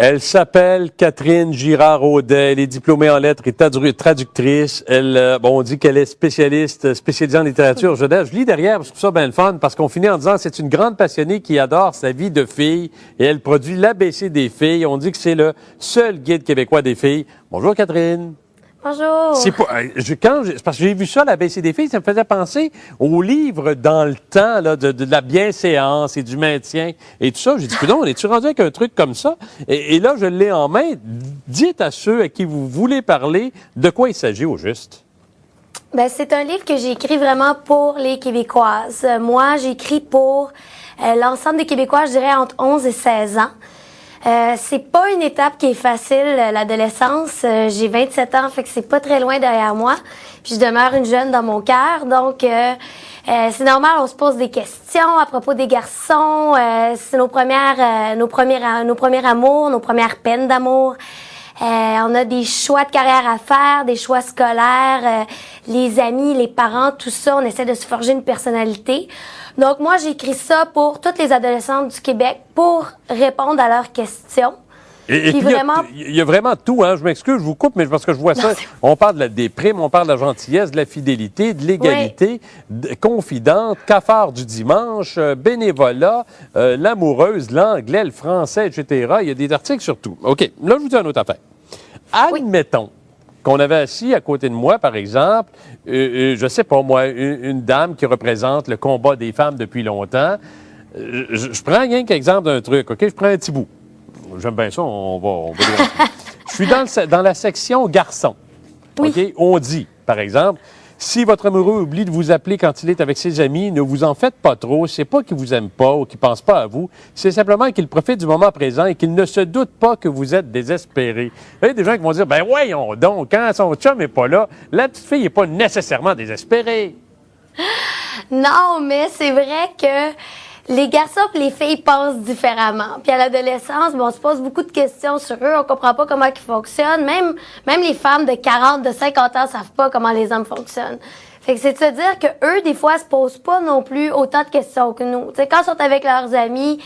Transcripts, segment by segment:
Elle s'appelle Catherine Girard-Audet. Elle est diplômée en lettres et traductrice. On dit qu'elle est spécialisée en littérature jeunesse. Je lis derrière, je trouve ça bien le fun, parce qu'on finit en disant c'est une grande passionnée qui adore sa vie de fille et elle produit l'ABC des filles. On dit que c'est le seul guide québécois des filles. Bonjour Catherine. Bonjour. Parce que j'ai vu ça, l'ABC des filles, ça me faisait penser aux livres dans le temps là, de la bienséance et du maintien et tout ça. J'ai dit, on est-tu rendu avec un truc comme ça? Et là, je l'ai en main. Dites à ceux à qui vous voulez parler de quoi il s'agit au juste. Ben, c'est un livre que j'ai écrit vraiment pour les Québécoises. Moi, j'ai écrit pour l'ensemble des Québécois, je dirais entre 11 et 16 ans. C'est pas une étape qui est facile, l'adolescence. J'ai 27 ans, fait que c'est pas très loin derrière moi. Puis je demeure une jeune dans mon cœur, donc c'est normal, on se pose des questions à propos des garçons. C'est nos premiers amours, nos premières peines d'amour. On a des choix de carrière à faire, des choix scolaires, les amis, les parents, tout ça. On essaie de se forger une personnalité. Donc, moi, j'ai écrit ça pour toutes les adolescentes du Québec pour répondre à leurs questions. Et puis, il y a vraiment tout, hein. Je m'excuse, je vous coupe, mais parce que je vois ça. On parle des primes, on parle de la gentillesse, de la fidélité, de l'égalité, confidente, cafard du dimanche, bénévolat, l'amoureuse, l'anglais, le français, etc. Il y a des articles sur tout. OK, là, je vous dis une autre affaire. Admettons qu'on avait assis à côté de moi, par exemple, je sais pas moi, une dame qui représente le combat des femmes depuis longtemps. Je prends rien qu'exemple d'un truc, OK? Je prends un petit bout. J'aime bien ça, on va dire. Je suis dans la section garçons. Oui. OK? On dit, par exemple, si votre amoureux oublie de vous appeler quand il est avec ses amis, ne vous en faites pas trop. C'est pas qu'il vous aime pas ou qu'il pense pas à vous. C'est simplement qu'il profite du moment présent et qu'il ne se doute pas que vous êtes désespéré. Il y a des gens qui vont dire, ben voyons donc, quand son chum n'est pas là, la petite fille n'est pas nécessairement désespérée. Non, mais c'est vrai que les garçons et les filles pensent différemment. Puis à l'adolescence, on se pose beaucoup de questions sur eux. On comprend pas comment ils fonctionnent. Même les femmes de 40, de 50 ans savent pas comment les hommes fonctionnent. Fait que c'est de se dire que eux, des fois, se posent pas non plus autant de questions que nous. T'sais, quand ils sont avec leurs amis,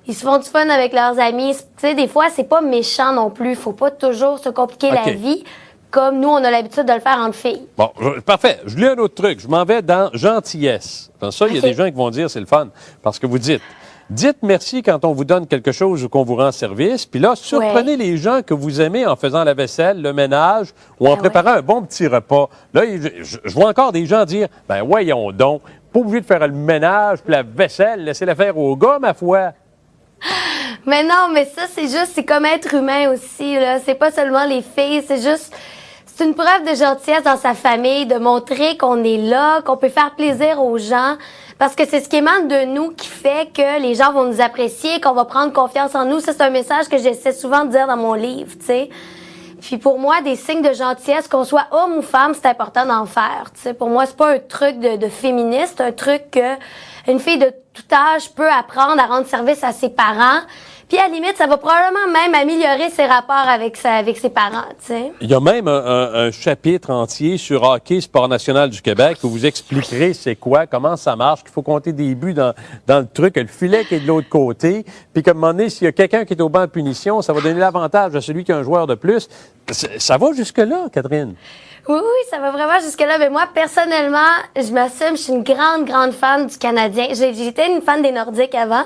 ils se font du fun avec leurs amis. T'sais, des fois, c'est pas méchant non plus. Faut pas toujours se compliquer la vie comme nous, on a l'habitude de le faire entre filles. Bon, parfait. Je lis un autre truc. Je m'en vais dans gentillesse. Dans ça, il y a des gens qui vont dire c'est le fun. Parce que vous dites merci quand on vous donne quelque chose ou qu'on vous rend service. Puis là, surprenez les gens que vous aimez en faisant la vaisselle, le ménage ou en préparant un bon petit repas. Là, je vois encore des gens dire, ben voyons donc, pas obligé de faire le ménage puis la vaisselle, laissez-la faire aux gars, ma foi. Mais non, mais ça, c'est comme être humain aussi, là. C'est pas seulement les filles, c'est une preuve de gentillesse dans sa famille, de montrer qu'on est là, qu'on peut faire plaisir aux gens, parce que c'est ce qui émane de nous qui fait que les gens vont nous apprécier, qu'on va prendre confiance en nous. Ça, c'est un message que j'essaie souvent de dire dans mon livre, tu sais. Puis pour moi, des signes de gentillesse, qu'on soit homme ou femme, c'est important d'en faire, tu sais. Pour moi, c'est pas un truc de féministe, un truc que une fille de tout âge peut apprendre à rendre service à ses parents. Puis, à la limite, ça va probablement même améliorer ses rapports avec ses parents, tu sais. Il y a même un chapitre entier sur hockey, sport national du Québec, où vous expliquerez c'est quoi, comment ça marche, qu'il faut compter des buts dans le truc, le filet qui est de l'autre côté, puis qu'à un moment donné, s'il y a quelqu'un qui est au banc de punition, ça va donner l'avantage à celui qui a un joueur de plus. Ça va jusque-là, Catherine? Oui, ça va vraiment jusque-là. Mais moi, personnellement, je m'assume, je suis une grande, grande fan du Canadien. J'étais une fan des Nordiques avant.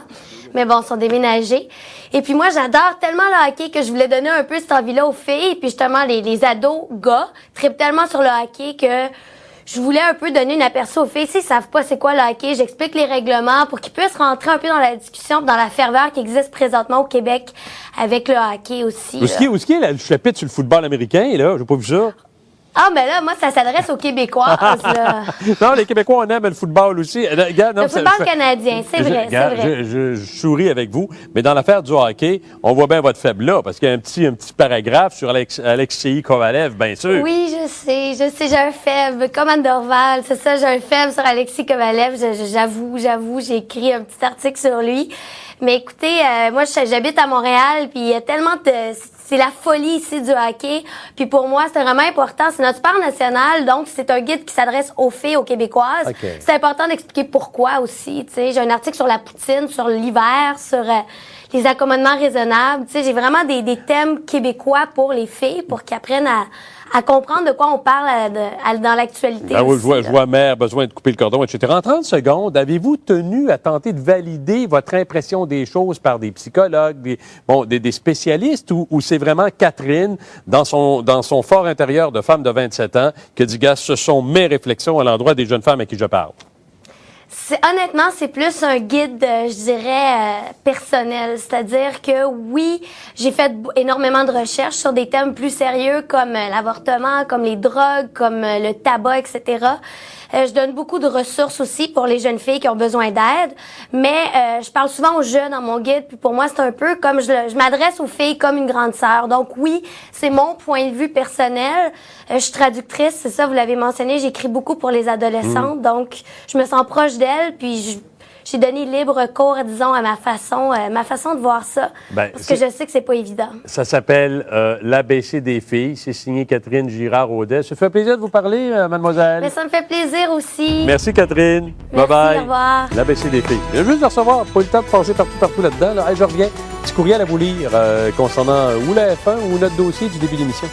Mais bon, ils sont déménagés. Et puis moi, j'adore tellement le hockey que je voulais donner un peu cette envie-là aux filles. Et puis justement, les ados, gars, trippent tellement sur le hockey que je voulais un peu donner une aperçu aux filles. S'ils savent pas c'est quoi le hockey, j'explique les règlements pour qu'ils puissent rentrer un peu dans la discussion, dans la ferveur qui existe présentement au Québec avec le hockey aussi. Où est-ce qu'il y a le chapitre sur le football américain, là? J'ai pas vu ça. Ah, mais là, moi, ça s'adresse aux Québécoises, là. Non, les Québécois, on aime le football aussi. Le football canadien, c'est vrai, c'est vrai. Je souris avec vous, mais dans l'affaire du hockey, on voit bien votre faible là, parce qu'il y a un petit paragraphe sur Alexei Kovalev, bien sûr. Oui, je sais, j'ai un faible, comme Anne Dorval, c'est ça, j'ai un faible sur Alexei Kovalev, j'avoue, j'ai écrit un petit article sur lui. Mais écoutez, moi, j'habite à Montréal, puis il y a tellement de... c'est la folie ici du hockey. Puis pour moi, c'est vraiment important. C'est notre sport national, donc c'est un guide qui s'adresse aux filles, aux Québécoises. Okay. C'est important d'expliquer pourquoi aussi. Tu sais, j'ai un article sur la poutine, sur l'hiver, sur les accommodements raisonnables. Tu sais, j'ai vraiment des thèmes québécois pour les filles, pour qu'ils apprennent à comprendre de quoi on parle dans l'actualité. Ben oui, aussi, je vois mère, besoin de couper le cordon, etc. En 30 secondes, avez-vous tenu à tenter de valider votre impression des choses par des psychologues, des spécialistes, ou c'est vraiment Catherine, dans son fort intérieur de femme de 27 ans, qui dit, gars, ce sont mes réflexions à l'endroit des jeunes femmes à qui je parle? Honnêtement, c'est plus un guide, je dirais, personnel. C'est-à-dire que oui, j'ai fait énormément de recherches sur des thèmes plus sérieux comme l'avortement, comme les drogues, comme le tabac, etc. Je donne beaucoup de ressources aussi pour les jeunes filles qui ont besoin d'aide, mais je parle souvent aux jeunes dans mon guide, puis pour moi, c'est un peu comme je m'adresse aux filles comme une grande sœur. Donc oui, c'est mon point de vue personnel. Je suis traductrice, c'est ça, vous l'avez mentionné, j'écris beaucoup pour les adolescentes, donc je me sens proche d'elles, puis j'ai donné libre cours, disons, à ma façon de voir ça, parce que je sais que c'est pas évident. Ça s'appelle l'ABC des filles. C'est signé Catherine Girard-Audet. Ça fait un plaisir de vous parler, mademoiselle. Mais ça me fait plaisir aussi. Merci, Catherine. Merci, bye-bye. Au revoir. L'ABC des filles. Je viens juste de recevoir, pas eu le temps de passer partout là-dedans. Là. Hey, je reviens. Petit courriel à vous lire concernant ou la F1 ou notre dossier du début de l'émission.